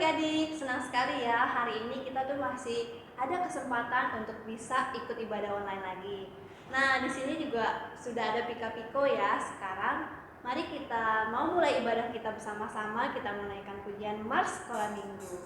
adik-adik, senang sekali ya hari ini kita tuh masih ada kesempatan untuk bisa ikut ibadah online lagi. Nah, di sini juga sudah ada Pika Piko ya. Sekarang mari kita mau mulai ibadah kita bersama-sama, kita menaikkan pujian Mars Sekolah Minggu.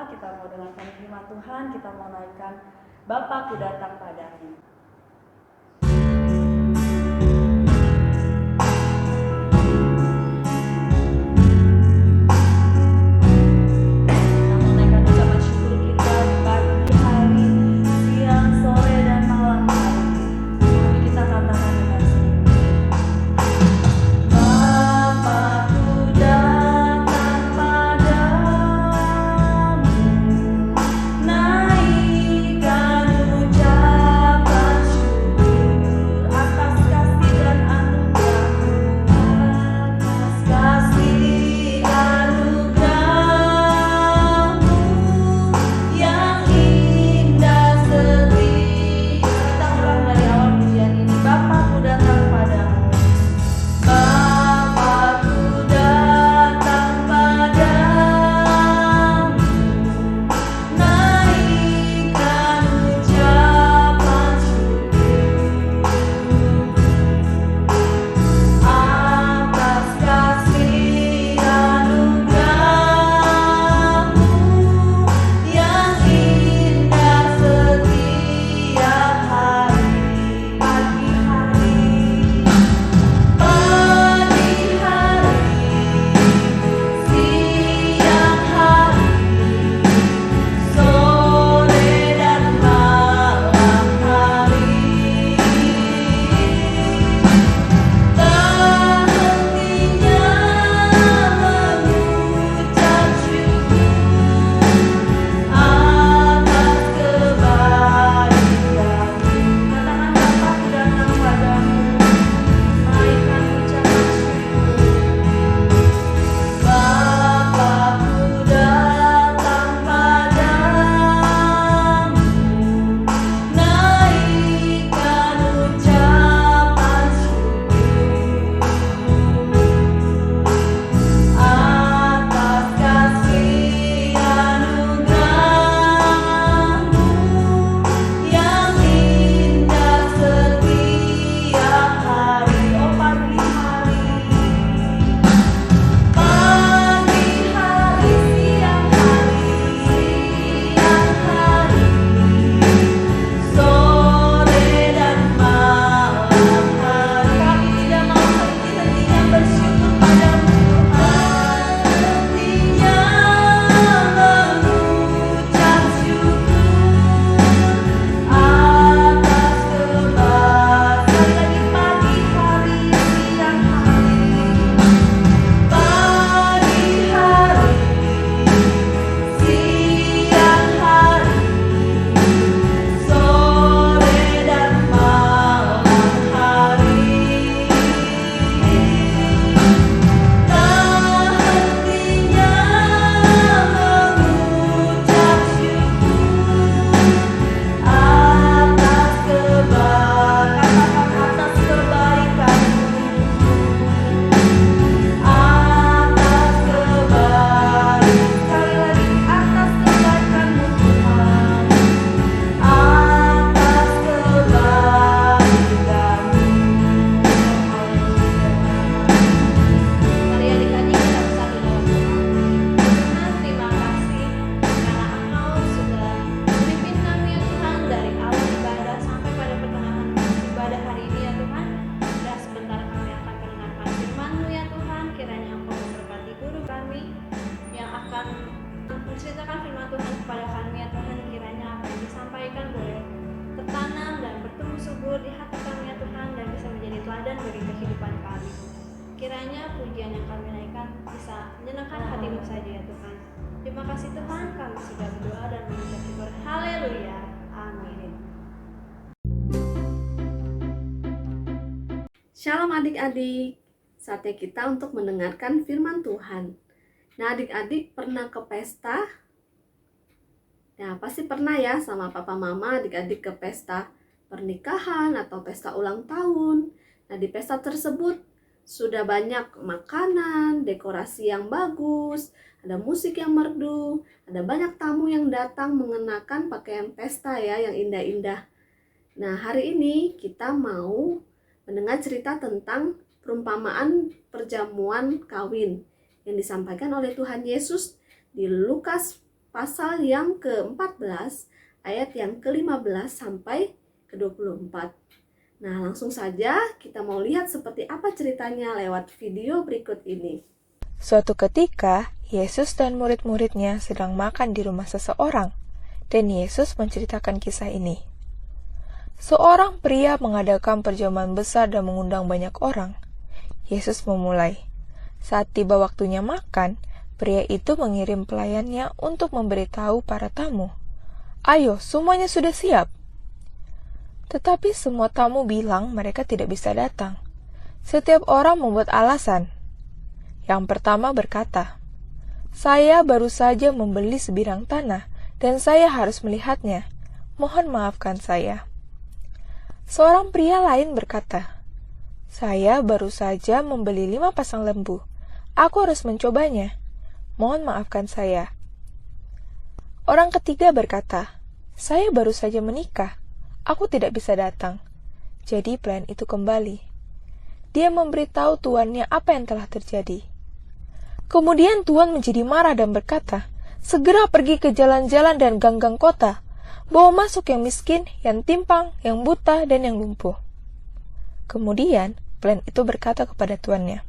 Kita mau dengarkan firman Tuhan, kita mau naikkan Bapa ku datang padamu. Naikkan ucapan kehidupan kami. Kiranya pujian yang kami naikkan bisa menyenangkan hati-Mu saja ya Tuhan. Terima kasih Tuhan, kami sudah berdoa dan mengucap syukur. Haleluya. Amin. Shalom adik-adik, saatnya kita untuk mendengarkan firman Tuhan. Nah adik-adik pernah ke pesta? Ya pasti pernah ya sama papa mama adik-adik ke pesta pernikahan atau pesta ulang tahun. Nah di pesta tersebut sudah banyak makanan, dekorasi yang bagus, ada musik yang merdu, ada banyak tamu yang datang mengenakan pakaian pesta ya yang indah-indah. Nah hari ini kita mau mendengar cerita tentang perumpamaan perjamuan kawin yang disampaikan oleh Tuhan Yesus di Lukas pasal yang ke-14 ayat yang ke-15 sampai ke-24. Nah langsung saja kita mau lihat seperti apa ceritanya lewat video berikut ini. Suatu ketika, Yesus dan murid-muridnya sedang makan di rumah seseorang, dan Yesus menceritakan kisah ini. Seorang pria mengadakan perjamuan besar dan mengundang banyak orang. Yesus memulai. Saat tiba waktunya makan, pria itu mengirim pelayannya untuk memberitahu para tamu, "Ayo, semuanya sudah siap." Tetapi semua tamu bilang mereka tidak bisa datang. Setiap orang membuat alasan. Yang pertama berkata, "Saya baru saja membeli sebidang tanah, dan saya harus melihatnya. Mohon maafkan saya." Seorang pria lain berkata, "Saya baru saja membeli 5 pasang lembu. Aku harus mencobanya. Mohon maafkan saya." Orang ketiga berkata, "Saya baru saja menikah. Aku tidak bisa datang." Jadi pelayan itu kembali. Dia memberitahu tuannya apa yang telah terjadi. Kemudian tuan menjadi marah dan berkata, "Segera pergi ke jalan-jalan dan gang-gang kota. Bawa masuk yang miskin, yang timpang, yang buta, dan yang lumpuh." Kemudian, pelayan itu berkata kepada tuannya,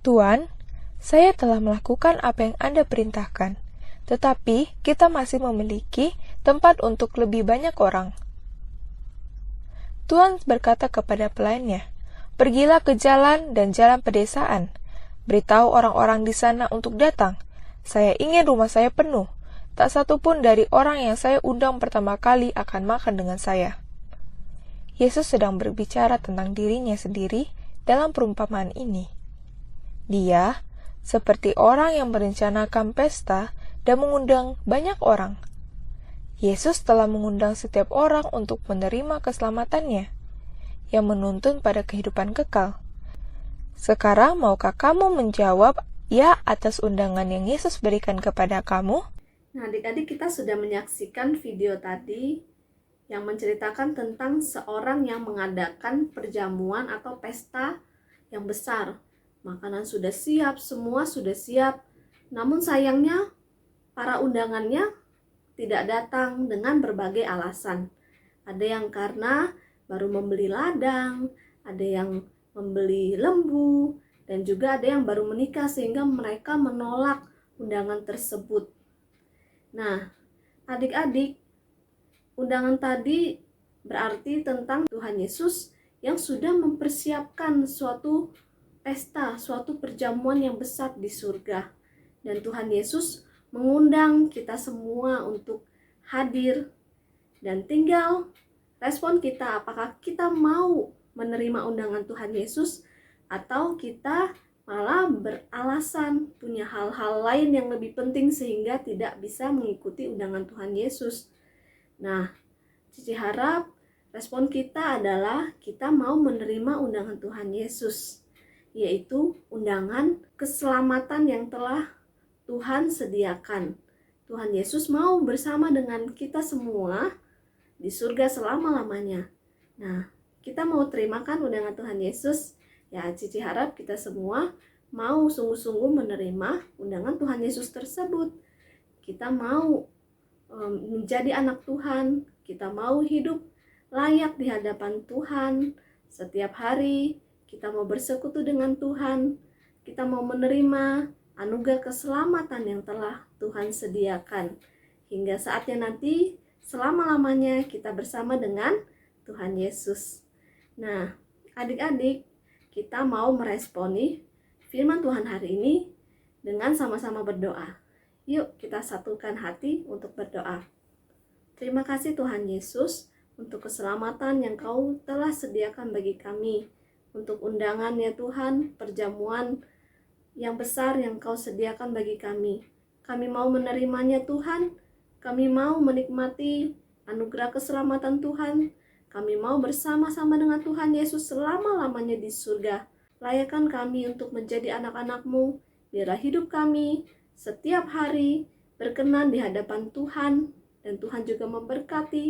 "Tuan, saya telah melakukan apa yang Anda perintahkan, tetapi kita masih memiliki tempat untuk lebih banyak orang." Tuan berkata kepada pelayannya, "Pergilah ke jalan dan jalan pedesaan. Beritahu orang-orang di sana untuk datang. Saya ingin rumah saya penuh. Tak satu pun dari orang yang saya undang pertama kali akan makan dengan saya." Yesus sedang berbicara tentang dirinya sendiri dalam perumpamaan ini. Dia seperti orang yang merencanakan pesta dan mengundang banyak orang. Yesus telah mengundang setiap orang untuk menerima keselamatannya, yang menuntun pada kehidupan kekal. Sekarang maukah kamu menjawab ya atas undangan yang Yesus berikan kepada kamu? Nah adik-adik kita sudah menyaksikan video tadi yang menceritakan tentang seorang yang mengadakan perjamuan atau pesta yang besar. Makanan sudah siap, semua sudah siap. Namun sayangnya para undangannya tidak datang dengan berbagai alasan. Ada yang karena baru membeli ladang, ada yang membeli lembu, dan juga ada yang baru menikah sehingga mereka menolak undangan tersebut. Nah, adik-adik, undangan tadi berarti tentang Tuhan Yesus yang sudah mempersiapkan suatu pesta, suatu perjamuan yang besar di surga. Dan Tuhan Yesus mengundang kita semua untuk hadir. Dan tinggal respon kita, apakah kita mau menerima undangan Tuhan Yesus atau kita malah beralasan punya hal-hal lain yang lebih penting sehingga tidak bisa mengikuti undangan Tuhan Yesus. Nah, Cici harap respon kita adalah kita mau menerima undangan Tuhan Yesus, yaitu undangan keselamatan yang telah Tuhan sediakan. Tuhan Yesus mau bersama dengan kita semua di surga selama-lamanya. Nah, kita mau terimakan undangan Tuhan Yesus? Ya, Cici harap kita semua mau sungguh-sungguh menerima undangan Tuhan Yesus tersebut. Kita mau menjadi anak Tuhan, kita mau hidup layak di hadapan Tuhan setiap hari, kita mau bersekutu dengan Tuhan, kita mau menerima anugerah keselamatan yang telah Tuhan sediakan. Hingga saatnya nanti selama-lamanya kita bersama dengan Tuhan Yesus. Nah, adik-adik, kita mau meresponi firman Tuhan hari ini dengan sama-sama berdoa. Yuk kita satukan hati untuk berdoa. Terima kasih Tuhan Yesus untuk keselamatan yang Kau telah sediakan bagi kami. Untuk undangan ya Tuhan, perjamuan yang besar yang Kau sediakan bagi kami. Kami mau menerimanya Tuhan. Kami mau menikmati anugerah keselamatan Tuhan. Kami mau bersama-sama dengan Tuhan Yesus selama-lamanya di surga. Layakkan kami untuk menjadi anak-anak-Mu. Biarlah hidup kami setiap hari berkenan di hadapan Tuhan. Dan Tuhan juga memberkati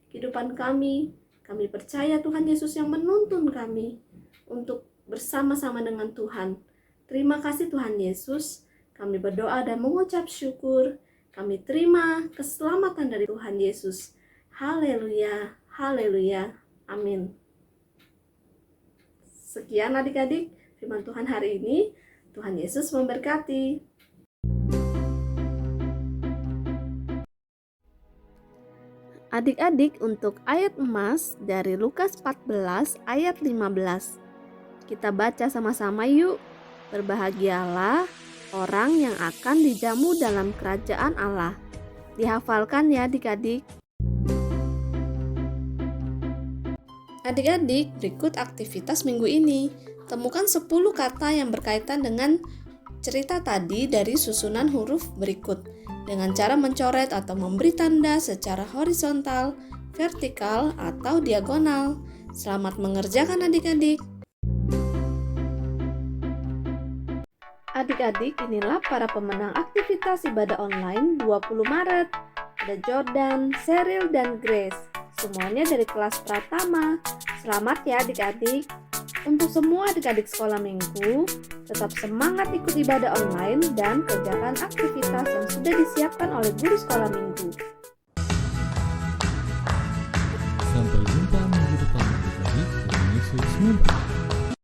kehidupan kami. Kami percaya Tuhan Yesus yang menuntun kami untuk bersama-sama dengan Tuhan. Terima kasih Tuhan Yesus. Kami berdoa dan mengucap syukur. Kami terima keselamatan dari Tuhan Yesus. Haleluya, haleluya, amin. Sekian adik-adik firman Tuhan hari ini. Tuhan Yesus memberkati. Adik-adik, untuk ayat emas dari Lukas 14 ayat 15. Kita baca sama-sama yuk. Berbahagialah orang yang akan dijamu dalam kerajaan Allah. Dihafalkan ya adik-adik. Adik-adik, berikut aktivitas minggu ini. Temukan 10 kata yang berkaitan dengan cerita tadi dari susunan huruf berikut dengan cara mencoret atau memberi tanda secara horizontal, vertikal, atau diagonal. Selamat mengerjakan adik-adik. Adik-adik, inilah para pemenang aktivitas ibadah online 20 Maret. Ada Jordan, Cheryl, dan Grace. Semuanya dari kelas Pratama. Selamat ya adik-adik. Untuk semua adik-adik sekolah minggu, tetap semangat ikut ibadah online dan kerjakan aktivitas yang sudah disiapkan oleh guru sekolah minggu. Sampai jumpa minggu depan adik-adik. Tuhan Yesus memberkati.